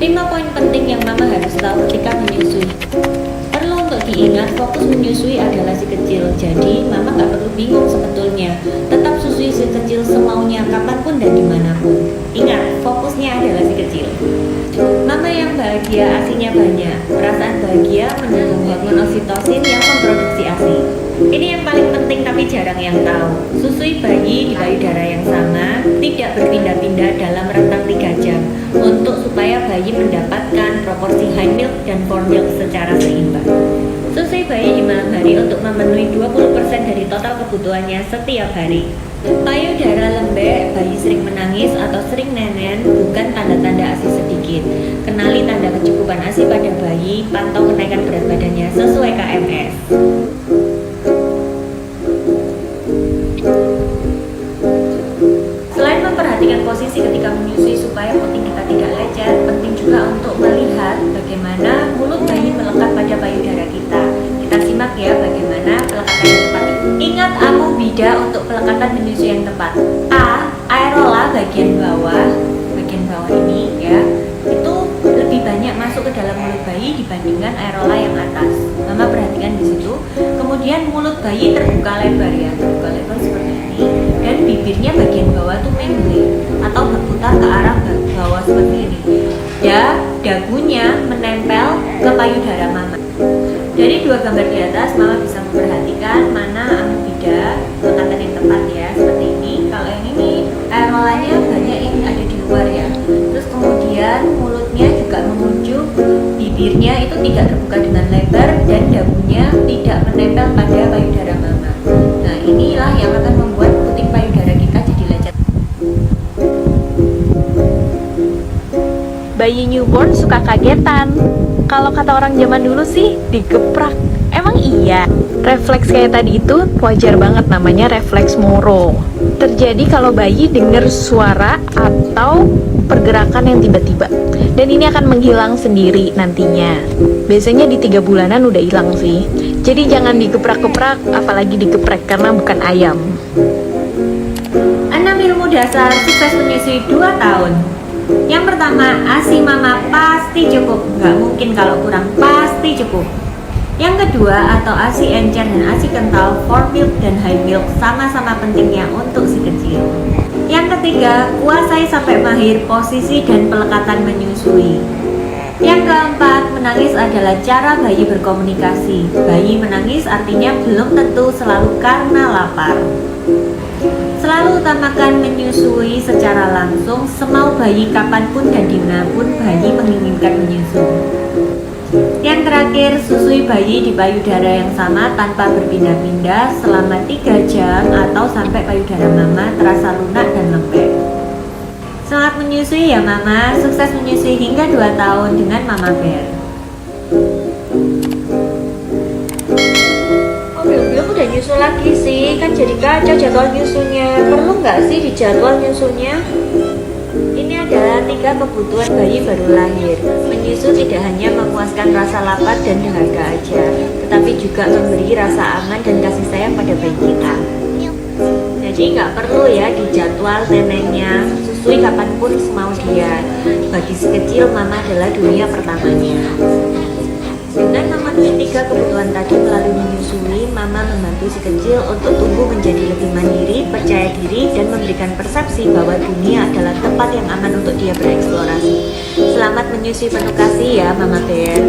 5 poin penting yang mama harus tahu ketika menyusui. Perlu untuk diingat, fokus menyusui adalah si kecil. Jadi mama gak perlu bingung sebetulnya. Tetap susui si kecil semaunya kapanpun dan dimanapun. Ingat, fokusnya adalah si kecil. Mama yang bahagia asinya banyak. Perasaan bahagia mendukung hormon oksitosin yang memproduksi asi. Ini yang paling penting tapi jarang yang tahu. Susui bayi di payudara yang sama, tidak berpindah-pindah dalam rentang 3 jam untuk supaya bayi mendapatkan proporsi high milk dan fore milk secara seimbang. Susui bayi di malam hari untuk memenuhi 20% dari total kebutuhannya setiap hari. Payudara lembek, bayi sering menangis atau sering nenen bukan tanda-tanda ASI sedikit. Kenali tanda kecukupan ASI pada bayi, pantau kenaikan berat badannya sesuai KMS. Selain memperhatikan posisi ketika menyusui supaya puting kita tidak lecet, penting juga untuk melihat bagaimana mulut bayi melekat pada payudara kita. Kita simak ya bagaimana pelekatan yang tepat. Ingat amubida untuk pelekatan menyusui yang tepat. A. Aerola bagian bawah ini ya, itu lebih banyak masuk ke dalam mulut bayi dibandingkan aerola yang atas. Mama perhatikan di situ. Kemudian mulut bayi terbuka lebar ya, terbuka lebar seperti ini. Dan bibirnya bagian bawah tuh membrane atau berputar ke arah bawah seperti ini. Dagunya menempel ke payudara mama. Dari 2 gambar di atas, mama bisa memperhatikan mana amubida pelekatan yang tepat ya, seperti ini. Kalau yang ini aerolanya banyak yang ada di luar ya. Terus kemudian mulutnya juga mengunjuk, bibirnya itu tidak terbuka dengan lebar dan dagunya tidak menempel pada payudara mama. Nah, inilah yang akan membuat puting payudara kita jadi lecet. Bayi newborn suka kagetan. Kalau kata orang zaman dulu sih digeprak. Emang iya? Refleks kayak tadi itu wajar banget, namanya refleks Moro. Terjadi kalau bayi dengar suara atau pergerakan yang tiba-tiba. Dan ini akan menghilang sendiri nantinya. Biasanya di 3 bulanan udah hilang sih. Jadi jangan digeprak-geprak, apalagi digeprek karena bukan ayam. 6 ilmu dasar sukses menyusui 2 tahun. Yang pertama, ASI mama pasti cukup. Nggak mungkin kalau kurang, pasti cukup. Yang kedua, atau ASI encer dan ASI kental, fore milk dan high milk sama-sama pentingnya untuk si kecil. Yang ketiga, kuasai sampai mahir posisi dan pelekatan menyusui. Yang keempat, menangis adalah cara bayi berkomunikasi. Bayi menangis artinya belum tentu selalu karena lapar. Selalu utamakan menyusui secara langsung, semau bayi kapanpun dan dimanapun bayi menginginkan menyusui. Yang terakhir, susui bayi di payudara yang sama tanpa berpindah-pindah selama 3 jam atau sampai payudara mama terasa lunak dan lembek. Selamat menyusui ya mama, sukses menyusui hingga 2 tahun dengan Mama Bear. Belum udah nyusul lagi sih, kan jadi kacau jadwal nyusunya. Perlu nggak sih di jadwal nyusunya? Ini adalah 3 kebutuhan bayi baru lahir. Menyusu tidak hanya memuaskan rasa lapar dan dahaga aja, tetapi juga memberi rasa aman dan kasih sayang pada bayi kita. Jadi nggak perlu ya di jadwal neneknya, susui kapanpun semau dia. Bagi si kecil, mama adalah dunia pertamanya. Dengan memenuhi 3 kebutuhan tadi melalui menyusui, mama membantu si kecil untuk tumbuh menjadi lebih mandiri, percaya diri, dan memberikan persepsi bahwa dunia adalah tempat yang aman untuk dia bereksplorasi. Selamat menyusui penuh kasih ya Mama Bear.